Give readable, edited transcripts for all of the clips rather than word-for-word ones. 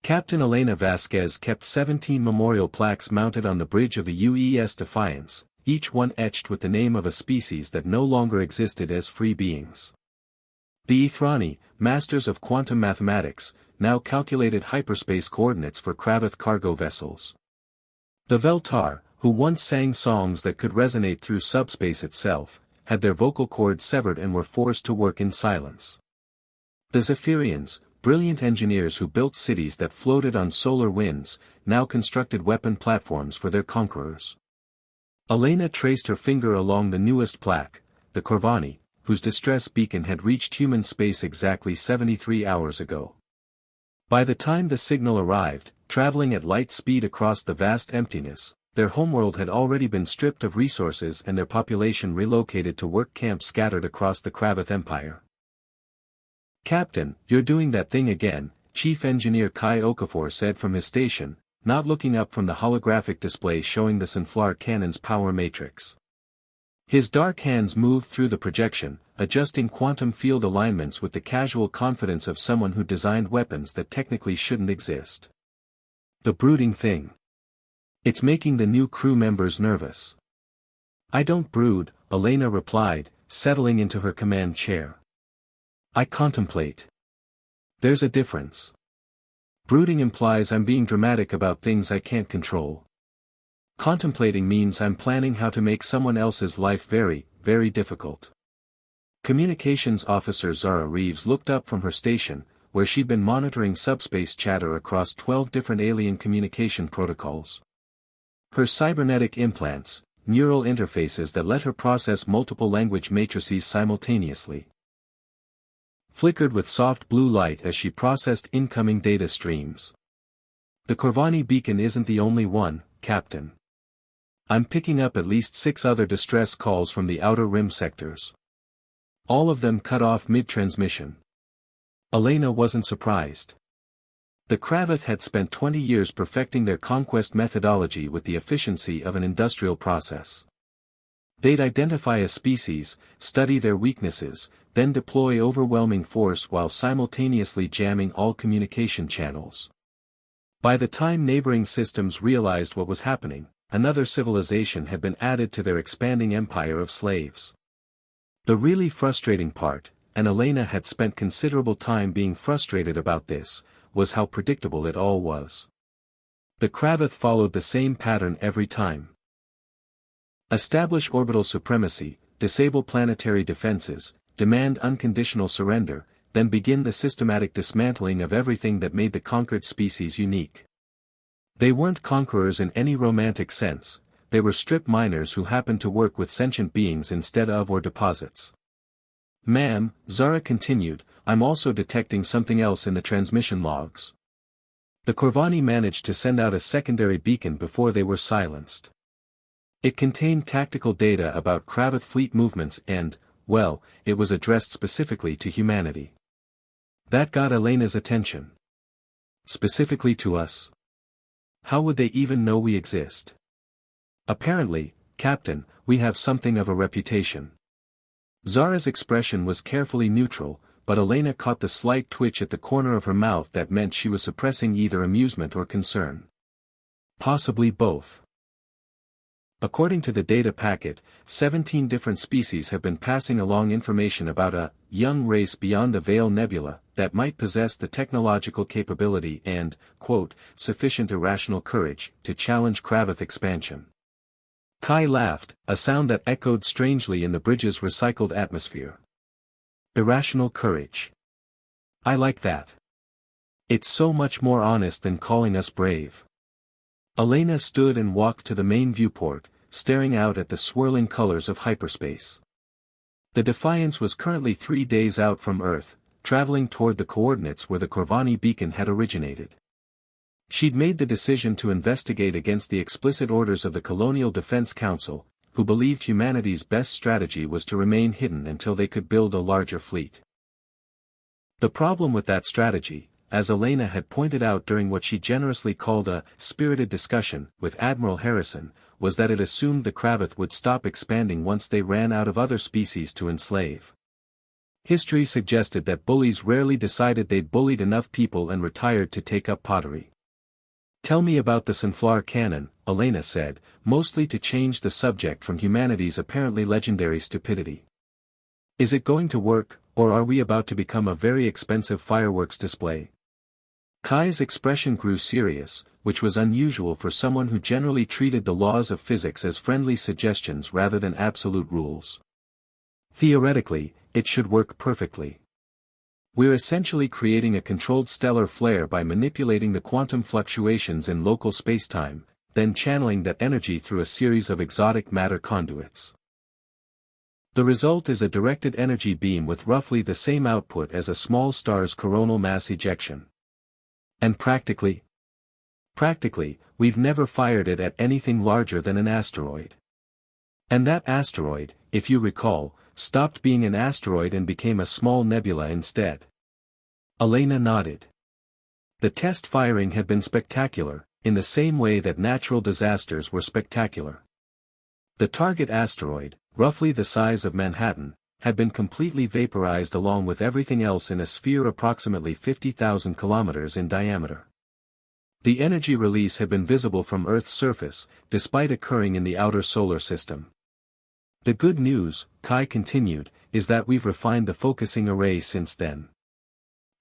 Captain Elena Vasquez kept 17 memorial plaques mounted on the bridge of the UES Defiance, each one etched with the name of a species that no longer existed as free beings. The Ithrani, masters of quantum mathematics, now calculated hyperspace coordinates for Kravoth cargo vessels. The Veltar, who once sang songs that could resonate through subspace itself, had their vocal cords severed and were forced to work in silence. The Zephyrians, brilliant engineers who built cities that floated on solar winds, now constructed weapon platforms for their conquerors. Elena traced her finger along the newest plaque, the Corvani, whose distress beacon had reached human space exactly 73 hours ago. By the time the signal arrived, traveling at light speed across the vast emptiness, their homeworld had already been stripped of resources and their population relocated to work camps scattered across the Kravoth Empire. "Captain, you're doing that thing again," Chief Engineer Kai Okafor said from his station, not looking up from the holographic display showing the Sunflower cannon's power matrix. His dark hands moved through the projection, adjusting quantum field alignments with the casual confidence of someone who designed weapons that technically shouldn't exist. "The brooding thing. It's making the new crew members nervous." "I don't brood," Elena replied, settling into her command chair. "I contemplate. There's a difference. Brooding implies I'm being dramatic about things I can't control. Contemplating means I'm planning how to make someone else's life very, very difficult." Communications Officer Zara Reeves looked up from her station, where she'd been monitoring subspace chatter across 12 different alien communication protocols. Her cybernetic implants, neural interfaces that let her process multiple language matrices simultaneously, flickered with soft blue light as she processed incoming data streams. "The Corvani beacon isn't the only one, Captain. I'm picking up at least 6 other distress calls from the outer rim sectors. All of them cut off mid-transmission." Elena wasn't surprised. The Kravoth had spent 20 years perfecting their conquest methodology with the efficiency of an industrial process. They'd identify a species, study their weaknesses, then deploy overwhelming force while simultaneously jamming all communication channels. By the time neighboring systems realized what was happening, another civilization had been added to their expanding empire of slaves. The really frustrating part, and Elena had spent considerable time being frustrated about this, was how predictable it all was. The Kravoth followed the same pattern every time. Establish orbital supremacy, disable planetary defenses, demand unconditional surrender, then begin the systematic dismantling of everything that made the conquered species unique. They weren't conquerors in any romantic sense, they were strip miners who happened to work with sentient beings instead of or deposits. "Ma'am," Zara continued, "I'm also detecting something else in the transmission logs." The Corvani managed to send out a secondary beacon before they were silenced. It contained tactical data about Kravoth fleet movements and, well, it was addressed specifically to humanity. That got Elena's attention. Specifically to us? How would they even know we exist? "Apparently, Captain, we have something of a reputation." Zara's expression was carefully neutral, but Elena caught the slight twitch at the corner of her mouth that meant she was suppressing either amusement or concern. Possibly both. According to the data packet, 17 different species have been passing along information about a young race beyond the Veil Nebula that might possess the technological capability and, quote, sufficient irrational courage to challenge Kravoth expansion. Kai laughed, a sound that echoed strangely in the bridge's recycled atmosphere. Irrational courage. I like that. It's so much more honest than calling us brave. Elena stood and walked to the main viewport, staring out at the swirling colors of hyperspace. The Defiance was currently 3 days out from Earth, traveling toward the coordinates where the Corvani beacon had originated. She'd made the decision to investigate against the explicit orders of the Colonial Defense Council, who believed humanity's best strategy was to remain hidden until they could build a larger fleet. The problem with that strategy, as Elena had pointed out during what she generously called a spirited discussion with Admiral Harrison, was that it assumed the Kravoth would stop expanding once they ran out of other species to enslave. History suggested that bullies rarely decided they'd bullied enough people and retired to take up pottery. Tell me about the sunflower cannon, Elena said, mostly to change the subject from humanity's apparently legendary stupidity. Is it going to work, or are we about to become a very expensive fireworks display? Kai's expression grew serious, which was unusual for someone who generally treated the laws of physics as friendly suggestions rather than absolute rules. Theoretically, it should work perfectly. We're essentially creating a controlled stellar flare by manipulating the quantum fluctuations in local spacetime, then channeling that energy through a series of exotic matter conduits. The result is a directed energy beam with roughly the same output as a small star's coronal mass ejection. And practically, we've never fired it at anything larger than an asteroid. And that asteroid, if you recall, stopped being an asteroid and became a small nebula instead. Elena nodded. The test firing had been spectacular, in the same way that natural disasters were spectacular. The target asteroid, roughly the size of Manhattan, had been completely vaporized along with everything else in a sphere approximately 50,000 kilometers in diameter. The energy release had been visible from Earth's surface, despite occurring in the outer solar system. The good news, Kai continued, is that we've refined the focusing array since then.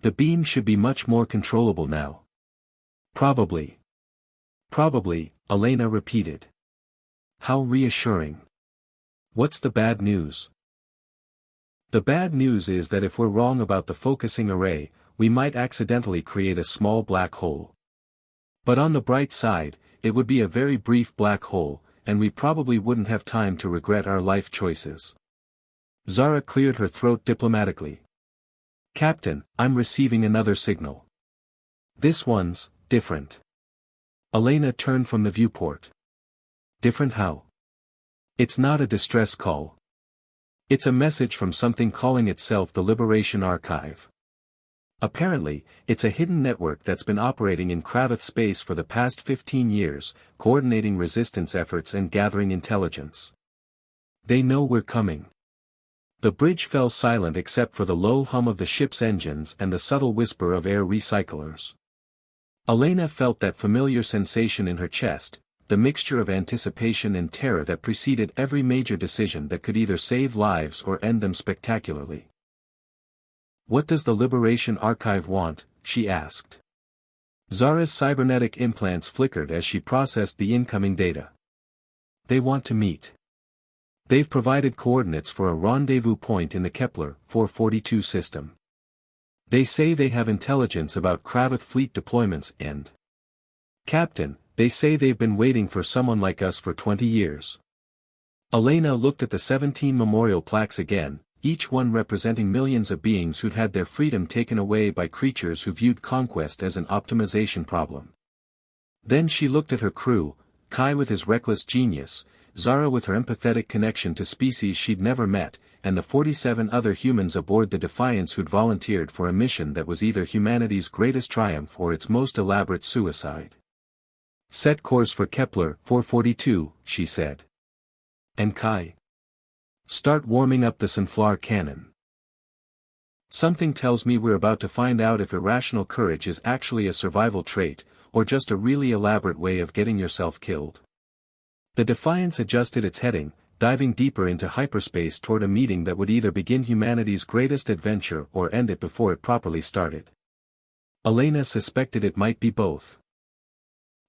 The beam should be much more controllable now. Probably, Elena repeated. How reassuring. What's the bad news? The bad news is that if we're wrong about the focusing array, we might accidentally create a small black hole. But on the bright side, it would be a very brief black hole, and we probably wouldn't have time to regret our life choices. Zara cleared her throat diplomatically. Captain, I'm receiving another signal. This one's different. Elena turned from the viewport. Different how? It's not a distress call. It's a message from something calling itself the Liberation Archive. Apparently, it's a hidden network that's been operating in Kravoth space for the past 15 years, coordinating resistance efforts and gathering intelligence. They know we're coming. The bridge fell silent except for the low hum of the ship's engines and the subtle whisper of air recyclers. Elena felt that familiar sensation in her chest, the mixture of anticipation and terror that preceded every major decision that could either save lives or end them spectacularly. What does the Liberation Archive want? She asked. Zara's cybernetic implants flickered as she processed the incoming data. They want to meet. They've provided coordinates for a rendezvous point in the Kepler 442 system. They say they have intelligence about Kravoth fleet deployments and... Captain, they say they've been waiting for someone like us for 20 years. Elena looked at the 17 memorial plaques again, each one representing millions of beings who'd had their freedom taken away by creatures who viewed conquest as an optimization problem. Then she looked at her crew, Kai with his reckless genius, Zara with her empathetic connection to species she'd never met, and the 47 other humans aboard the Defiance who'd volunteered for a mission that was either humanity's greatest triumph or its most elaborate suicide. Set course for Kepler 442, she said. And Kai? Start warming up the sunflower cannon. Something tells me we're about to find out if irrational courage is actually a survival trait, or just a really elaborate way of getting yourself killed. The Defiance adjusted its heading, diving deeper into hyperspace toward a meeting that would either begin humanity's greatest adventure or end it before it properly started. Elena suspected it might be both.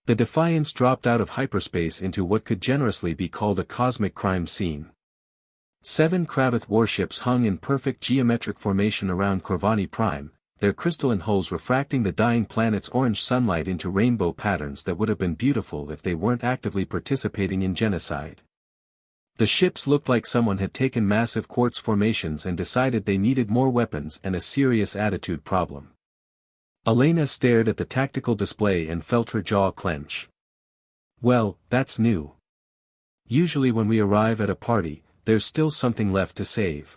The Defiance dropped out of hyperspace into what could generously be called a cosmic crime scene. 7 Kravoth warships hung in perfect geometric formation around Corvani Prime, their crystalline hulls refracting the dying planet's orange sunlight into rainbow patterns that would have been beautiful if they weren't actively participating in genocide. The ships looked like someone had taken massive quartz formations and decided they needed more weapons and a serious attitude problem. Elena stared at the tactical display and felt her jaw clench. Well, that's new. Usually when we arrive at a party, there's still something left to save.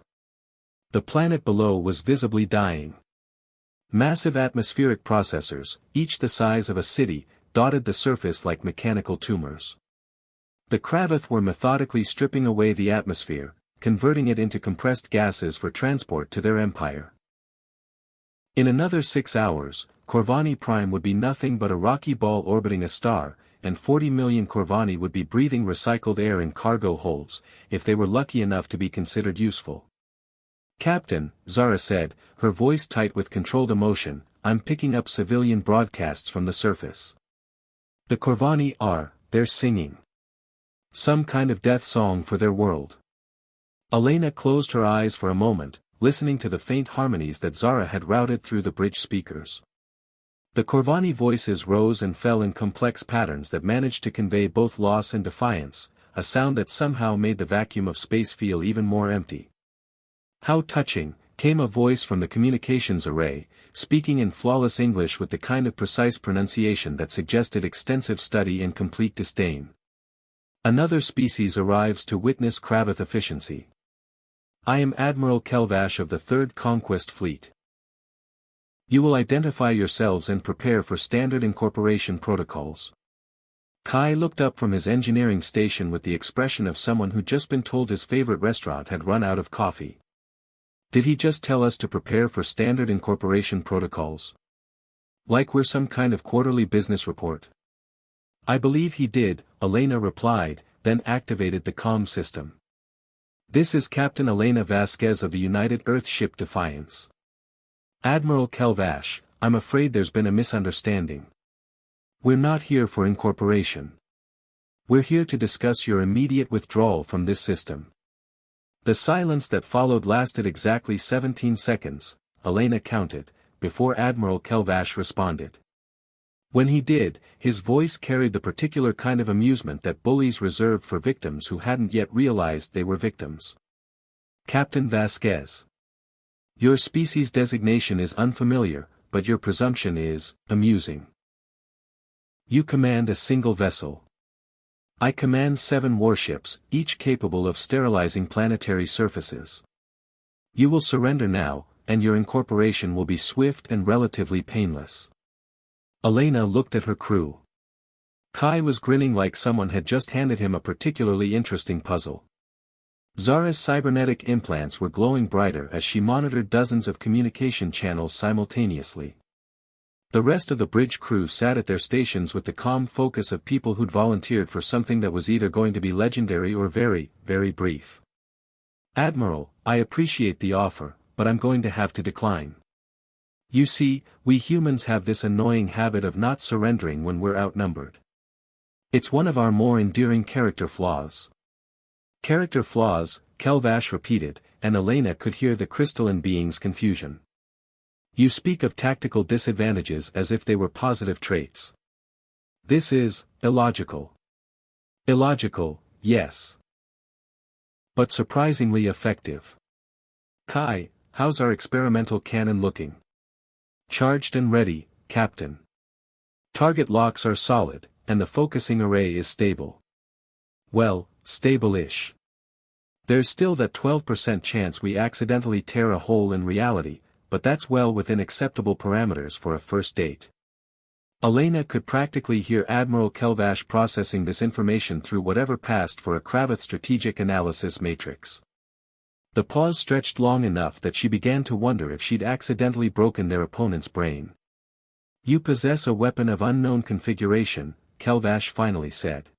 The planet below was visibly dying. Massive atmospheric processors, each the size of a city, dotted the surface like mechanical tumors. The Kravoth were methodically stripping away the atmosphere, converting it into compressed gases for transport to their empire. In another 6 hours, Corvani Prime would be nothing but a rocky ball orbiting a star, and 40 million Corvani would be breathing recycled air in cargo holds, if they were lucky enough to be considered useful. "Captain," Zara said, her voice tight with controlled emotion, "I'm picking up civilian broadcasts from the surface. The Corvani they're singing some kind of death song for their world." Elena closed her eyes for a moment, listening to the faint harmonies that Zara had routed through the bridge speakers. The Corvani voices rose and fell in complex patterns that managed to convey both loss and defiance, a sound that somehow made the vacuum of space feel even more empty. "How touching," came a voice from the communications array, speaking in flawless English with the kind of precise pronunciation that suggested extensive study and complete disdain. "Another species arrives to witness Kravoth efficiency. I am Admiral Kelvash of the 3rd Conquest Fleet. You will identify yourselves and prepare for standard incorporation protocols." Kai looked up from his engineering station with the expression of someone who'd just been told his favorite restaurant had run out of coffee. Did he just tell us to prepare for standard incorporation protocols? Like we're some kind of quarterly business report? "I believe he did," Elena replied, then activated the comm system. "This is Captain Elena Vasquez of the United Earth ship Defiance. Admiral Kelvash, I'm afraid there's been a misunderstanding. We're not here for incorporation. We're here to discuss your immediate withdrawal from this system." The silence that followed lasted exactly 17 seconds, Elena counted, before Admiral Kelvash responded. When he did, his voice carried the particular kind of amusement that bullies reserved for victims who hadn't yet realized they were victims. "Captain Vasquez. Your species designation is unfamiliar, but your presumption is amusing. You command a single vessel. I command 7 warships, each capable of sterilizing planetary surfaces. You will surrender now, and your incorporation will be swift and relatively painless." Elena looked at her crew. Kai was grinning like someone had just handed him a particularly interesting puzzle. Zara's cybernetic implants were glowing brighter as she monitored dozens of communication channels simultaneously. The rest of the bridge crew sat at their stations with the calm focus of people who'd volunteered for something that was either going to be legendary or very, very brief. "Admiral, I appreciate the offer, but I'm going to have to decline. You see, we humans have this annoying habit of not surrendering when we're outnumbered. It's one of our more endearing character flaws." "Character flaws," Kelvash repeated, and Elena could hear the crystalline being's confusion. "You speak of tactical disadvantages as if they were positive traits. This is illogical." "Illogical, yes. But surprisingly effective. Kai, how's our experimental cannon looking?" "Charged and ready, Captain. Target locks are solid, and the focusing array is stable." "Well, stable-ish. There's still that 12% chance we accidentally tear a hole in reality, but that's well within acceptable parameters for a first date." Elena could practically hear Admiral Kelvash processing this information through whatever passed for a Kravoth strategic analysis matrix. The pause stretched long enough that she began to wonder if she'd accidentally broken their opponent's brain. "You possess a weapon of unknown configuration," Kelvash finally said.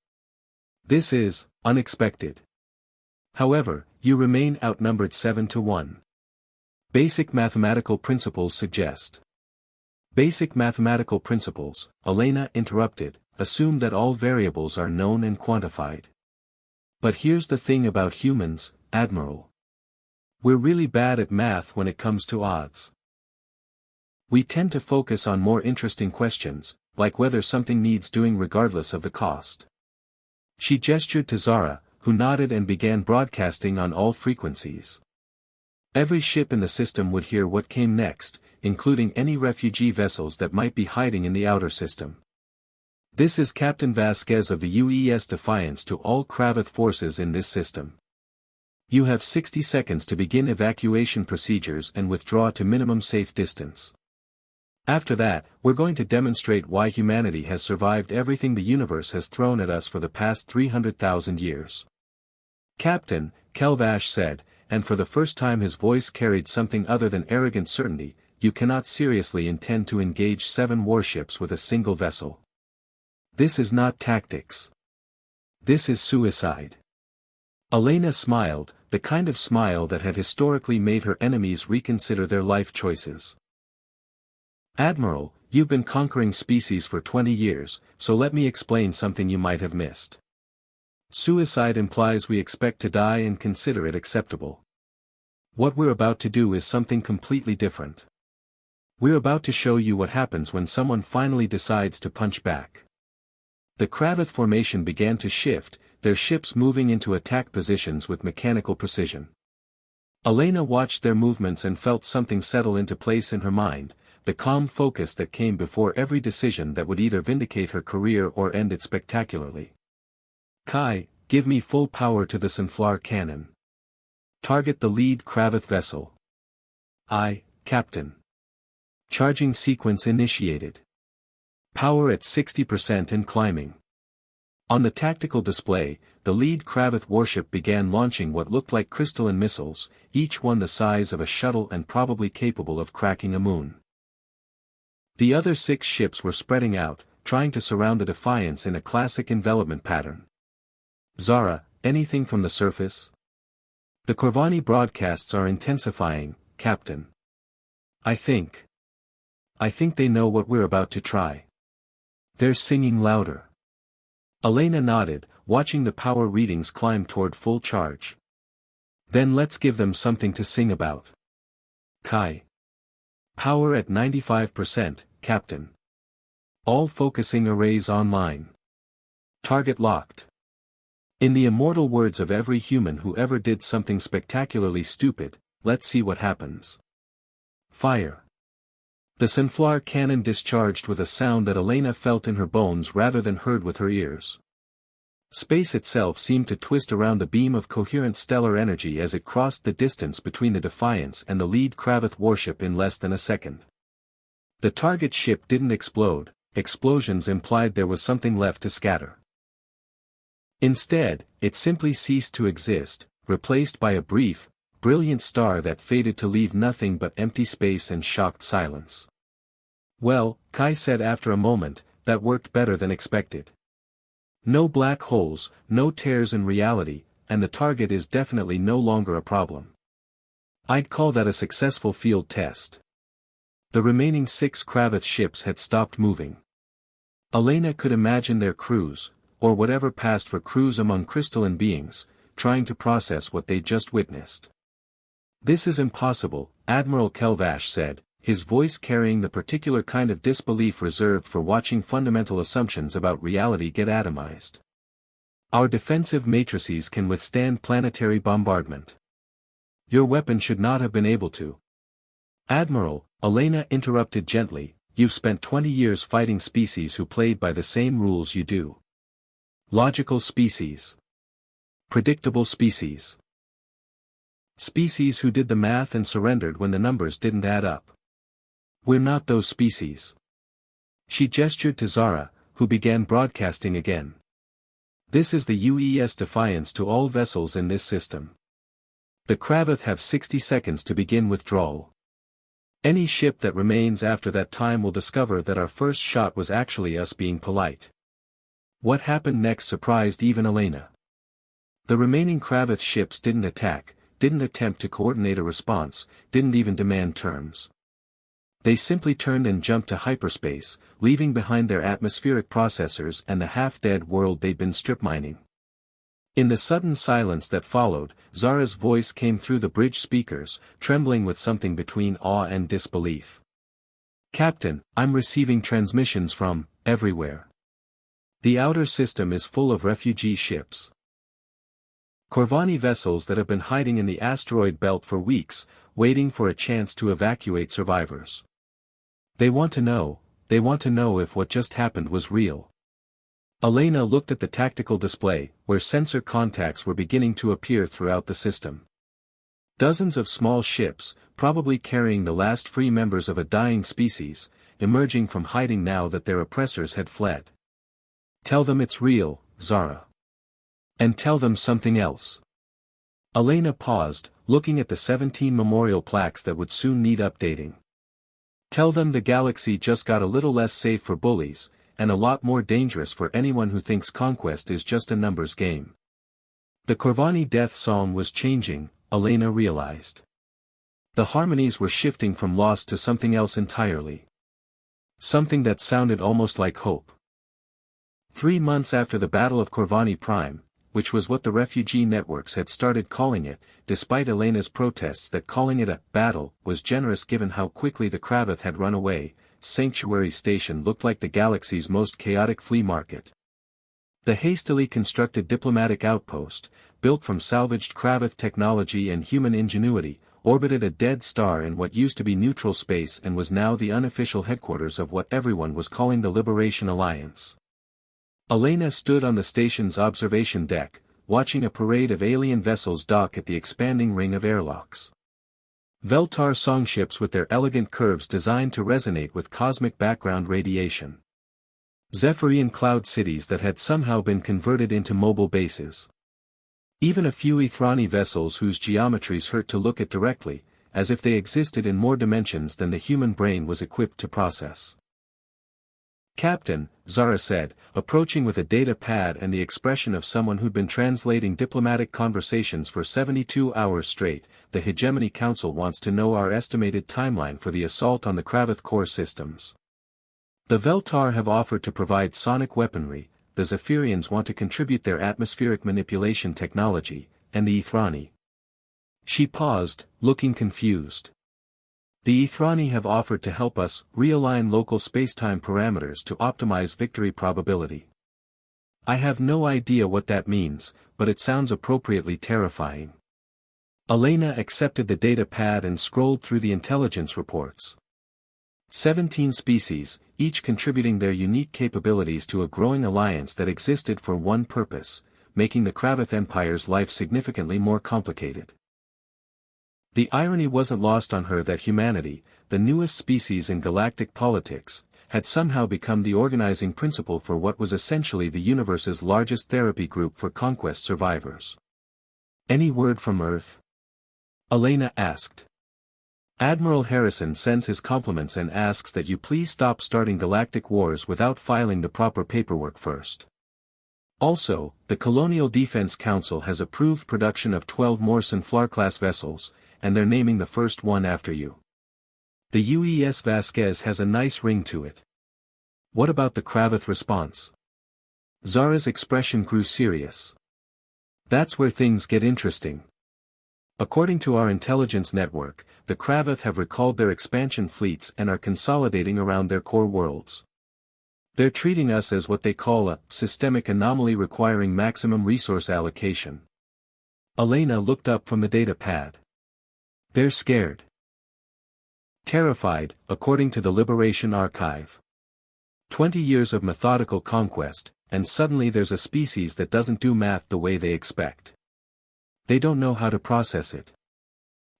"This is unexpected. However, you remain outnumbered 7-1. Basic mathematical principles suggest." "Basic mathematical principles," Elena interrupted, "assume that all variables are known and quantified. But here's the thing about humans, Admiral. We're really bad at math when it comes to odds. We tend to focus on more interesting questions, like whether something needs doing regardless of the cost." She gestured to Zara, who nodded and began broadcasting on all frequencies. Every ship in the system would hear what came next, including any refugee vessels that might be hiding in the outer system. "This is Captain Vasquez of the UES Defiance to all Kravoth forces in this system. You have 60 seconds to begin evacuation procedures and withdraw to minimum safe distance. After that, we're going to demonstrate why humanity has survived everything the universe has thrown at us for the past 300,000 years." "Captain, Kelvash said, and for the first time his voice carried something other than arrogant certainty, you cannot seriously intend to engage 7 warships with a single vessel. This is not tactics. This is suicide. Elena smiled, the kind of smile that had historically made her enemies reconsider their life choices. Admiral, you've been conquering species for 20 years, so let me explain something you might have missed. Suicide implies we expect to die and consider it acceptable. What we're about to do is something completely different. We're about to show you what happens when someone finally decides to punch back. The Kravoth formation began to shift, their ships moving into attack positions with mechanical precision. Elena watched their movements and felt something settle into place in her mind, the calm focus that came before every decision that would either vindicate her career or end it spectacularly. Kai, give me full power to the Sunflower cannon. Target the lead Kravoth vessel. Aye, Captain. Charging sequence initiated. Power at 60% and climbing. On the tactical display, the lead Kravoth warship began launching what looked like crystalline missiles, each one the size of a shuttle and probably capable of cracking a moon. The other 6 ships were spreading out, trying to surround the Defiance in a classic envelopment pattern. Zara, anything from the surface? The Corvani broadcasts are intensifying, Captain. I think they know what we're about to try. They're singing louder. Elena nodded, watching the power readings climb toward full charge. Then let's give them something to sing about. Kai. Power at 95%, Captain. All focusing arrays online. Target locked. In the immortal words of every human who ever did something spectacularly stupid, let's see what happens. Fire. The Sunflower cannon discharged with a sound that Elena felt in her bones rather than heard with her ears. Space itself seemed to twist around the beam of coherent stellar energy as it crossed the distance between the Defiance and the lead Kravoth warship in less than a second. The target ship didn't explode, explosions implied there was something left to scatter. Instead, it simply ceased to exist, replaced by a brief, brilliant star that faded to leave nothing but empty space and shocked silence. Well, Kai said after a moment, that worked better than expected. No black holes, no tears in reality, and the target is definitely no longer a problem. I'd call that a successful field test. The remaining 6 Kravoth ships had stopped moving. Elena could imagine their crews, or whatever passed for crews among crystalline beings, trying to process what they just witnessed. This is impossible, Admiral Kelvash said, his voice carrying the particular kind of disbelief reserved for watching fundamental assumptions about reality get atomized. Our defensive matrices can withstand planetary bombardment. Your weapon should not have been able to. Admiral, Elena interrupted gently, you've spent 20 years fighting species who played by the same rules you do. Logical species. Predictable species. Species who did the math and surrendered when the numbers didn't add up. We're not those species. She gestured to Zara, who began broadcasting again. This is the UES Defiance to all vessels in this system. The Kravoth have 60 seconds to begin withdrawal. Any ship that remains after that time will discover that our first shot was actually us being polite. What happened next surprised even Elena. The remaining Kravoth ships didn't attack, didn't attempt to coordinate a response, didn't even demand terms. They simply turned and jumped to hyperspace, leaving behind their atmospheric processors and the half-dead world they'd been strip mining. In the sudden silence that followed, Zara's voice came through the bridge speakers, trembling with something between awe and disbelief. Captain, I'm receiving transmissions from everywhere. The outer system is full of refugee ships. Corvani vessels that have been hiding in the asteroid belt for weeks, waiting for a chance to evacuate survivors. They want to know if what just happened was real. Elena looked at the tactical display, where sensor contacts were beginning to appear throughout the system. Dozens of small ships, probably carrying the last free members of a dying species, emerging from hiding now that their oppressors had fled. Tell them it's real, Zara. And tell them something else. Elena paused, looking at the 17 memorial plaques that would soon need updating. Tell them the galaxy just got a little less safe for bullies, and a lot more dangerous for anyone who thinks conquest is just a numbers game. The Corvani death song was changing, Elena realized. The harmonies were shifting from loss to something else entirely. Something that sounded almost like hope. 3 months after the Battle of Corvani Prime, which was what the refugee networks had started calling it, despite Elena's protests that calling it a battle was generous given how quickly the Kravoth had run away, Sanctuary Station looked like the galaxy's most chaotic flea market. The hastily constructed diplomatic outpost, built from salvaged Kravoth technology and human ingenuity, orbited a dead star in what used to be neutral space and was now the unofficial headquarters of what everyone was calling the Liberation Alliance. Elena stood on the station's observation deck, watching a parade of alien vessels dock at the expanding ring of airlocks. Veltar songships with their elegant curves designed to resonate with cosmic background radiation. Zephyrian cloud cities that had somehow been converted into mobile bases. Even a few Ethrani vessels whose geometries hurt to look at directly, as if they existed in more dimensions than the human brain was equipped to process. "Captain," Zara said, approaching with a data pad and the expression of someone who'd been translating diplomatic conversations for 72 hours straight, "the Hegemony Council wants to know our estimated timeline for the assault on the Kravoth core systems. The Veltar have offered to provide sonic weaponry, the Zephyrians want to contribute their atmospheric manipulation technology, and the Ethrani." She paused, looking confused. "The Ethrani have offered to help us realign local spacetime parameters to optimize victory probability. I have no idea what that means, but it sounds appropriately terrifying." Elena accepted the data pad and scrolled through the intelligence reports. 17 species, each contributing their unique capabilities to a growing alliance that existed for one purpose, making the Kravoth Empire's life significantly more complicated. The irony wasn't lost on her that humanity, the newest species in galactic politics, had somehow become the organizing principle for what was essentially the universe's largest therapy group for conquest survivors. "Any word from Earth?" Elena asked. "Admiral Harrison sends his compliments and asks that you please stop starting galactic wars without filing the proper paperwork first. Also, the Colonial Defense Council has approved production of 12 Morrison Flar-class vessels, and they're naming the first one after you. The UES Vasquez has a nice ring to it. What about the Kravoth response?" Zara's expression grew serious. "That's where things get interesting. According to our intelligence network, the Kravoth have recalled their expansion fleets and are consolidating around their core worlds. They're treating us as what they call a systemic anomaly requiring maximum resource allocation." Elena looked up from the data pad. "They're scared. Terrified, according to the Liberation Archive. 20 years of methodical conquest, and suddenly there's a species that doesn't do math the way they expect. They don't know how to process it."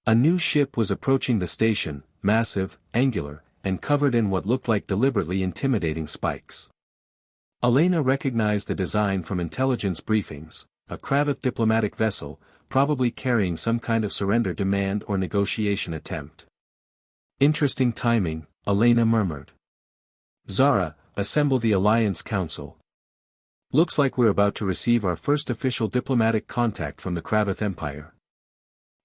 A new ship was approaching the station, massive, angular, and covered in what looked like deliberately intimidating spikes. Elena recognized the design from intelligence briefings, a Kravoth diplomatic vessel, probably carrying some kind of surrender demand or negotiation attempt. "Interesting timing," Elena murmured. "Zara, assemble the Alliance Council. Looks like we're about to receive our first official diplomatic contact from the Kravoth Empire."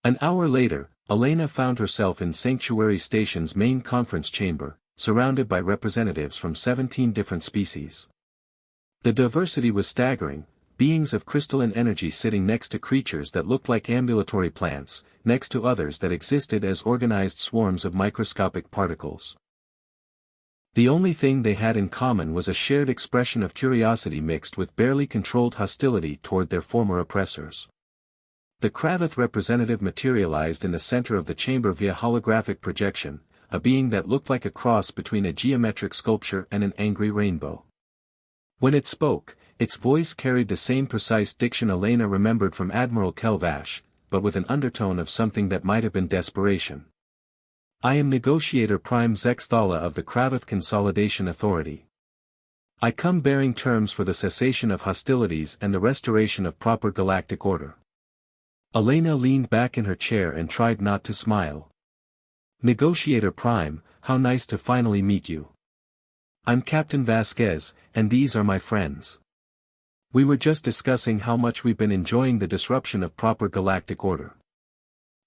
An hour later, Elena found herself in Sanctuary Station's main conference chamber, surrounded by representatives from 17 different species. The diversity was staggering, beings of crystalline energy sitting next to creatures that looked like ambulatory plants, next to others that existed as organized swarms of microscopic particles. The only thing they had in common was a shared expression of curiosity mixed with barely controlled hostility toward their former oppressors. The Kravoth representative materialized in the center of the chamber via holographic projection, a being that looked like a cross between a geometric sculpture and an angry rainbow. When it spoke, its voice carried the same precise diction Elena remembered from Admiral Kelvash, but with an undertone of something that might have been desperation. "I am Negotiator Prime Zexthala of the Kravoth Consolidation Authority. I come bearing terms for the cessation of hostilities and the restoration of proper galactic order. Elena leaned back in her chair and tried not to smile. Negotiator Prime, how nice to finally meet you. I'm Captain Vasquez, and these are my friends. We were just discussing how much we've been enjoying the disruption of proper galactic order.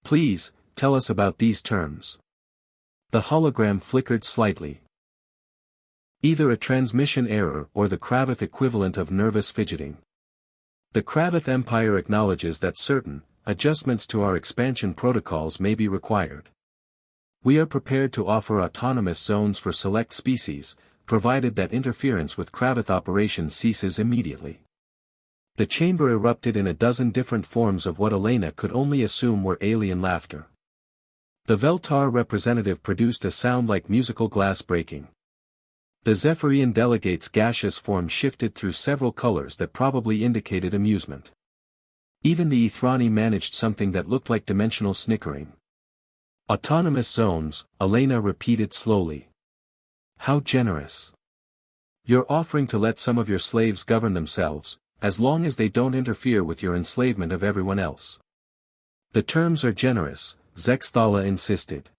Please, tell us about these terms. The hologram flickered slightly. Either a transmission error or the Kravoth equivalent of nervous fidgeting. The Kravoth Empire acknowledges that certain adjustments to our expansion protocols may be required. We are prepared to offer autonomous zones for select species, provided that interference with Kravoth operations ceases immediately. The chamber erupted in a dozen different forms of what Elena could only assume were alien laughter. The Veltar representative produced a sound like musical glass breaking. The Zephyrian delegate's gaseous form shifted through several colors that probably indicated amusement. Even the Ethrani managed something that looked like dimensional snickering. Autonomous zones, Elena repeated slowly. How generous. You're offering to let some of your slaves govern themselves, as long as they don't interfere with your enslavement of everyone else. The terms are generous, Zexthala insisted.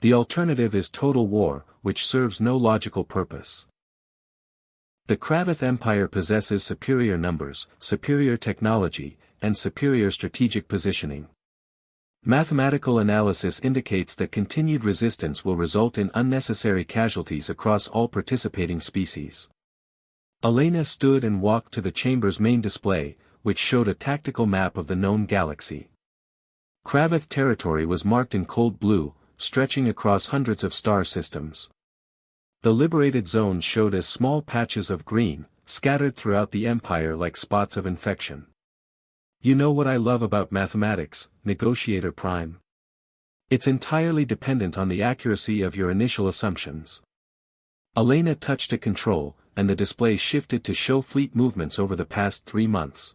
The alternative is total war, which serves no logical purpose. The Kravoth Empire possesses superior numbers, superior technology, and superior strategic positioning. Mathematical analysis indicates that continued resistance will result in unnecessary casualties across all participating species. Elena stood and walked to the chamber's main display, which showed a tactical map of the known galaxy. Kravoth territory was marked in cold blue, stretching across hundreds of star systems. The liberated zones showed as small patches of green, scattered throughout the empire like spots of infection. You know what I love about mathematics, Negotiator Prime? It's entirely dependent on the accuracy of your initial assumptions. Elena touched a control, and the display shifted to show fleet movements over the past 3 months.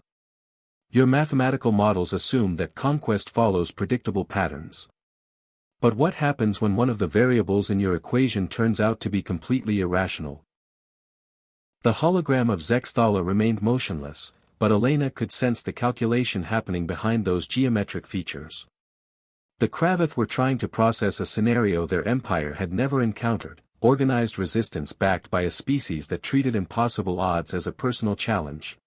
Your mathematical models assume that conquest follows predictable patterns. But what happens when one of the variables in your equation turns out to be completely irrational? The hologram of Zexthala remained motionless, but Elena could sense the calculation happening behind those geometric features. The Kravoth were trying to process a scenario their empire had never encountered. Organized resistance backed by a species that treated impossible odds as a personal challenge.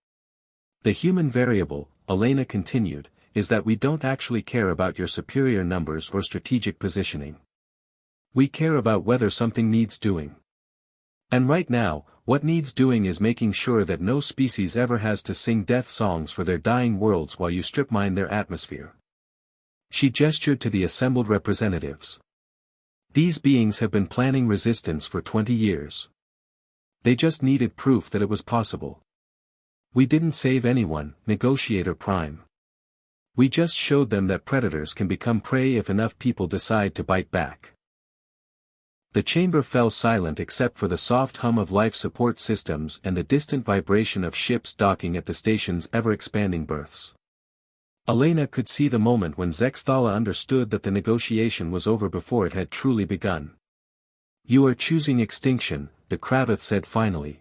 The human variable, Elena continued, is that we don't actually care about your superior numbers or strategic positioning. We care about whether something needs doing. And right now, what needs doing is making sure that no species ever has to sing death songs for their dying worlds while you strip mine their atmosphere. She gestured to the assembled representatives. These beings have been planning resistance for 20 years. They just needed proof that it was possible. We didn't save anyone, Negotiator Prime. We just showed them that predators can become prey if enough people decide to bite back. The chamber fell silent except for the soft hum of life support systems and the distant vibration of ships docking at the station's ever-expanding berths. Elena could see the moment when Zexthala understood that the negotiation was over before it had truly begun. You are choosing extinction, the Kravoth said finally.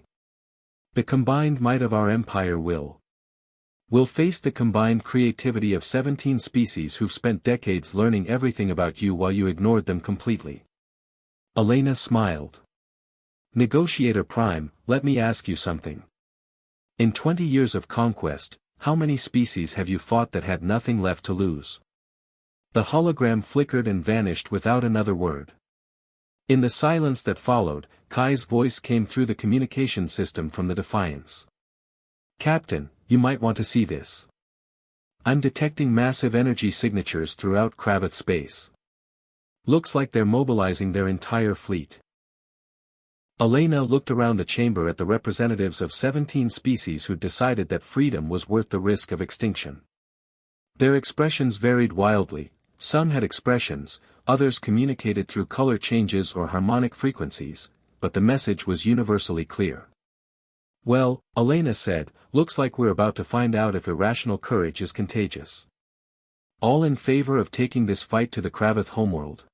The combined might of our empire will face the combined creativity of 17 species who've spent decades learning everything about you while you ignored them completely. Elena smiled. Negotiator Prime, let me ask you something. In 20 years of conquest, how many species have you fought that had nothing left to lose? The hologram flickered and vanished without another word. In the silence that followed, Kai's voice came through the communication system from the Defiance. Captain, you might want to see this. I'm detecting massive energy signatures throughout Kravoth space. Looks like they're mobilizing their entire fleet. Elena looked around the chamber at the representatives of 17 species who'd decided that freedom was worth the risk of extinction. Their expressions varied wildly. Some had expressions, others communicated through color changes or harmonic frequencies, but the message was universally clear. Well, Elena said, looks like we're about to find out if irrational courage is contagious. All in favor of taking this fight to the Kravoth homeworld?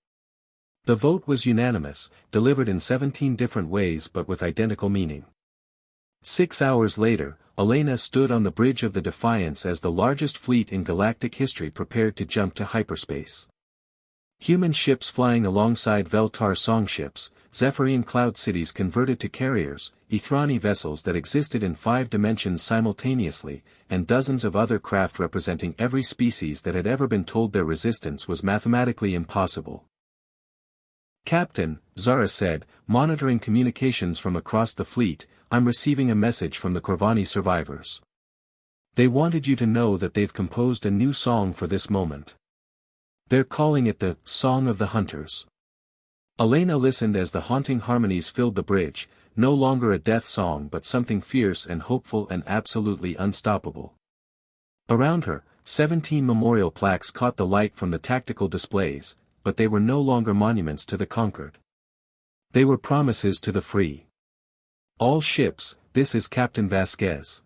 The vote was unanimous, delivered in 17 different ways but with identical meaning. 6 hours later, Elena stood on the bridge of the Defiance as the largest fleet in galactic history prepared to jump to hyperspace. Human ships flying alongside Veltar songships, Zephyrian cloud cities converted to carriers, Ethrani vessels that existed in 5 dimensions simultaneously, and dozens of other craft representing every species that had ever been told their resistance was mathematically impossible. "Captain," Zara said, monitoring communications from across the fleet, "I'm receiving a message from the Kravoth survivors. They wanted you to know that they've composed a new song for this moment. They're calling it the Song of the Hunters." Elena listened as the haunting harmonies filled the bridge, no longer a death song but something fierce and hopeful and absolutely unstoppable. Around her, 17 memorial plaques caught the light from the tactical displays, but they were no longer monuments to the conquered. They were promises to the free. "All ships, this is Captain Vasquez.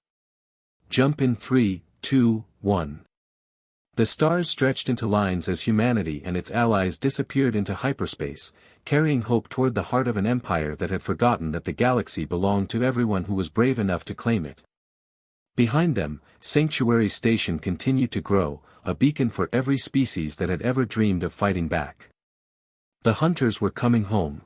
Jump in 3, 2, 1. The stars stretched into lines as humanity and its allies disappeared into hyperspace, carrying hope toward the heart of an empire that had forgotten that the galaxy belonged to everyone who was brave enough to claim it. Behind them, Sanctuary Station continued to grow, a beacon for every species that had ever dreamed of fighting back. The hunters were coming home.